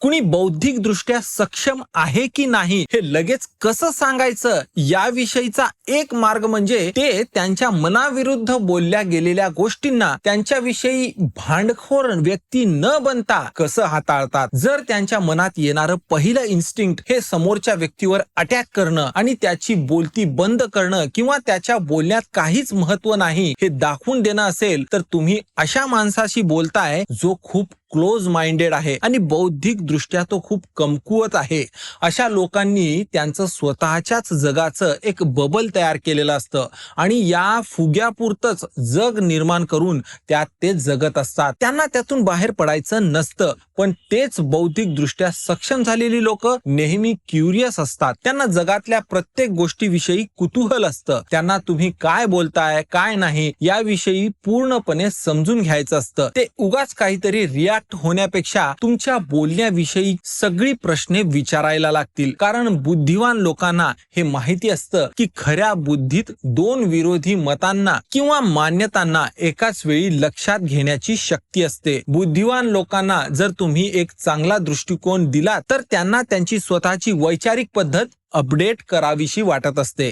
कुणी बौद्धिकदृष्ट्या सक्षम आहे की नाही हे लगेच कसं सांगायचं याविषयीचा एक मार्ग म्हणजे ते त्यांच्या मनाविरुद्ध बोलल्या गेलेल्या गोष्टींना त्यांच्याविषयी भांडखोर व्यक्ती न बनता कसं हाताळतात. जर त्यांच्या मनात येणारं पहिलं इन्स्टिंक्ट हे समोरच्या व्यक्तीवर अटॅक करणं आणि त्याची बोलती बंद करणं किंवा त्याच्या बोलण्यात काहीच महत्व नाही हे दाखवून देणं असेल तर तुम्ही अशा माणसाशी बोलताय जो खूप क्लोज माइंडेड आहे आणि बौद्धिक दृष्ट्या तो खूप कमकुवत आहे. अशा लोकांनी त्यांचं स्वतःच्याच जगाचं एक बबल तयार केलेलं असतं आणि या फुग्यापुरतच जग निर्माण करून त्यात ते जगत असतात. त्यांना त्यातून बाहेर पडायचं नसतं. पण तेच बौद्धिक दृष्ट्या सक्षम झालेली लोक नेहमी क्युरियस असतात. त्यांना जगातल्या प्रत्येक गोष्टीविषयी कुतूहल असतं. त्यांना तुम्ही काय बोलताय काय नाही याविषयी पूर्णपणे समजून घ्यायचं असतं. ते उगाच काहीतरी रिॲक्ट होण्यापेक्षा तुमच्या बोलण्याविषयी सगळी प्रश्न विचारायला लागतील. कारण बुद्धिवान लोकांना हे माहिती असतं की खऱ्या बुद्धीत दोन विरोधी मतांना किंवा मान्यतांना एकाच वेळी लक्षात घेण्याची शक्ती असते. बुद्धिवान लोकांना जर तुम्ही एक चांगला दृष्टिकोन दिला तर त्यांना त्यांची स्वतःची वैचारिक पद्धत अपडेट करावीशी वाटत असते.